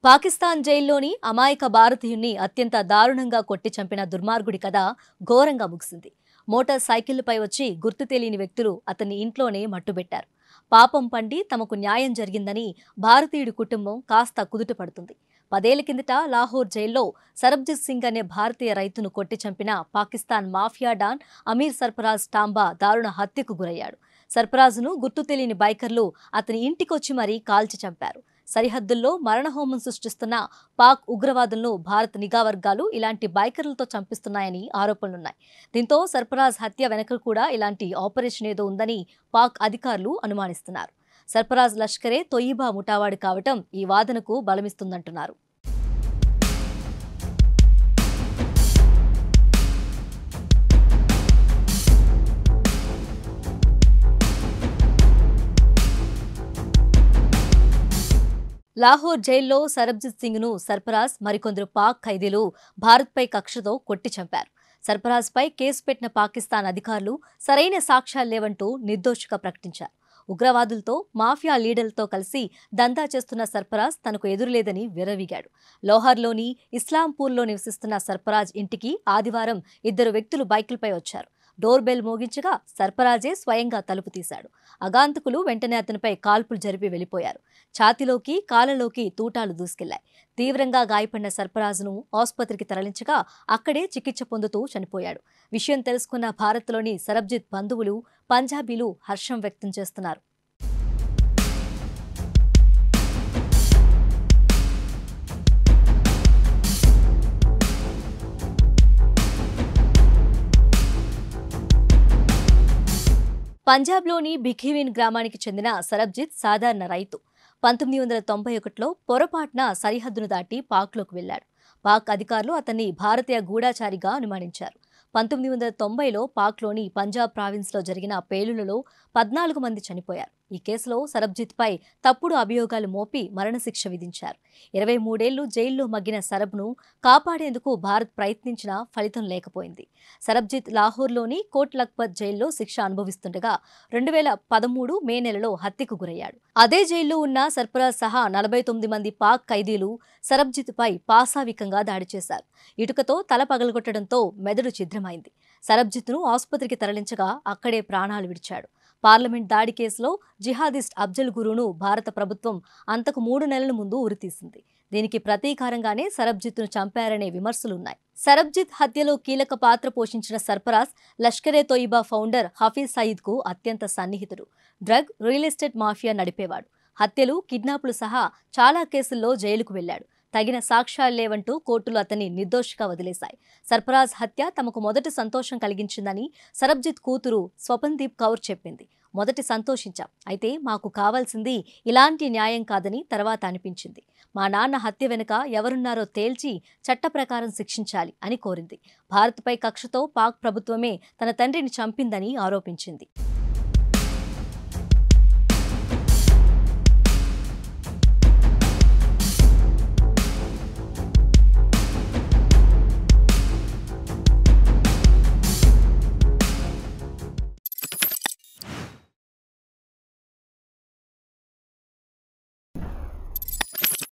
పాకిస్తాన్ జైల్లోని అమాయక భారతీయుణ్ణి అత్యంత దారుణంగా కొట్టి చంపిన దుర్మార్గుడి కథ ఘోరంగా ముగిసింది. మోటార్ సైకిళ్లపై వచ్చి గుర్తు తెలియని వ్యక్తులు అతన్ని ఇంట్లోనే మట్టుబెట్టారు. పాపం పండి తమకు న్యాయం జరిగిందని భారతీయుడి కుటుంబం కాస్త కుదుట పడుతుంది. 10 ఏళ్ల కిందట లాహోర్ జైల్లో సరబ్జిత్ సింగ్ అనే భారతీయ రైతును కొట్టి చంపిన పాకిస్తాన్ మాఫియా డాన్ అమీర్ సర్ఫరాజ్ టాంబా దారుణ హత్యకు గురయ్యాడు. సర్ఫరాజ్ను గుర్తు తెలియని బైకర్లు అతని ఇంటికొచ్చి మరీ కాల్చి చంపారు. సరిహద్దుల్లో మరణహోమం సృష్టిస్తున్న పాక్ ఉగ్రవాదులను భారత నిఘా వర్గాలు ఇలాంటి బైకర్లతో చంపిస్తున్నాయని ఆరోపణలున్నాయి. దీంతో సర్ఫరాజ్ హత్య వెనక కూడా ఇలాంటి ఆపరేషన్ ఏదో ఉందని పాక్ అధికారులు అనుమానిస్తున్నారు. సర్ఫరాజ్ లష్కరే తొయ్యిబా ముఠావాడు కావటం ఈ వాదనకు బలమిస్తుందంటున్నారు. లాహోర్ జైల్లో సరబ్జిత్ సింగ్ను సర్ఫరాజ్ మరికొందరు పాక్ ఖైదీలు భారత్పై కక్షతో కొట్టి చంపారు. సర్ఫరాజ్పై కేసు పెట్టిన పాకిస్తాన్ అధికారులు సరైన సాక్ష్యాలు లేవంటూ నిర్దోషిగా ప్రకటించారు. ఉగ్రవాదులతో మాఫియా లీడర్లతో కలిసి దందా చేస్తున్న సర్ఫరాజ్ తనకు ఎదురులేదని విర్రవీగాడు. లోహార్లోని ఇస్లాంపూర్లో నివసిస్తున్న సర్ఫరాజ్ ఇంటికి ఆదివారం 2 వ్యక్తులు బైకులపై వచ్చారు. డోర్ బెల్ మోగించగా సర్ఫరాజే స్వయంగా తలుపు తీశాడు. అగాంతకులు వెంటనే అతనిపై కాల్పులు జరిపి వెళ్లిపోయారు. ఛాతీలోకి కాళ్లలోకి తూటాలు దూసుకెళ్లాయి. తీవ్రంగా గాయపడిన సర్ఫరాజ్ను ఆసుపత్రికి తరలించగా అక్కడే చికిత్స పొందుతూ చనిపోయాడు. విషయం తెలుసుకున్న భారత్లోని సరబ్జిత్ బంధువులు, పంజాబీలు హర్షం వ్యక్తం చేస్తున్నారు. పంజాబ్లోని భిఖీవిన్ గ్రామానికి చెందిన సరబ్జిత్ సాధారణ రైతు. 1991లో పొరపాటున సరిహద్దును దాటి పాక్లోకి వెళ్లాడు. పాక్ అధికారులు అతన్ని భారతీయ గూఢాచారిగా అనుమానించారు. 1990లో పాక్లోని పంజాబ్ ప్రావిన్స్లో జరిగిన పేలుళ్లలో 14 మంది చనిపోయారు. ఈ కేసులో సరబ్జిత్పై తప్పుడు అభియోగాలు మోపి మరణశిక్ష విధించారు. 23 ఏళ్లు జైల్లో మగ్గిన సరబ్ను కాపాడేందుకు భారత్ ప్రయత్నించినా ఫలితం లేకపోయింది. సరబ్జిత్ లాహోర్లోని కోట్ లఖ్పత్ జైల్లో శిక్ష అనుభవిస్తుండగా 2013 మే నెలలో హత్యకు గురయ్యాడు. అదే జైల్లో ఉన్న సర్ఫరాజ్ సహా 49 మంది పాక్ ఖైదీలు సరబ్జిత్పై పాశావికంగా దాడి చేశారు. ఇటుకతో తల పగలగొట్టడంతో మెదడు ఛిద్రమైంది. సరబ్జిత్ను ఆసుపత్రికి తరలించగా అక్కడే ప్రాణాలు విడిచాడు. పార్లమెంట్ దాడి కేసులో జిహాదిస్ట్ అఫ్జల్ గురును భారత ప్రభుత్వం అంతకు 3 నెలల ముందు ఉరితీసింది. దీనికి ప్రతీకారంగానే సరబ్జిత్ను చంపారనే విమర్శలున్నాయి. సరబ్జిత్ హత్యలో కీలక పాత్ర పోషించిన సర్ఫరాజ్ లష్కరే తొయిబా ఫౌండర్ హఫీజ్ సయీద్కు అత్యంత సన్నిహితుడు. డ్రగ్, రియల్ ఎస్టేట్ మాఫియా నడిపేవాడు. హత్యలు, కిడ్నాపులు సహా చాలా కేసుల్లో జైలుకు వెళ్లాడు. తగిన సాక్ష్యాలు లేవంటూ కోర్టులు అతన్ని నిర్దోషిగా వదిలేశాయి. సర్ఫరాజ్ హత్య తమకు మొదటి సంతోషం కలిగించిందని సరబ్జిత్ కూతురు స్వపన్దీప్ కౌర్ చెప్పింది. మొదటి సంతోషించాం, అయితే మాకు కావాల్సింది ఇలాంటి న్యాయం కాదని తర్వాత అనిపించింది. మా నాన్న హత్య వెనుక ఎవరున్నారో తేల్చి చట్ట ప్రకారం శిక్షించాలి అని కోరింది. భారత్పై కక్షతో పాక్ ప్రభుత్వమే తన తండ్రిని చంపిందని ఆరోపించింది.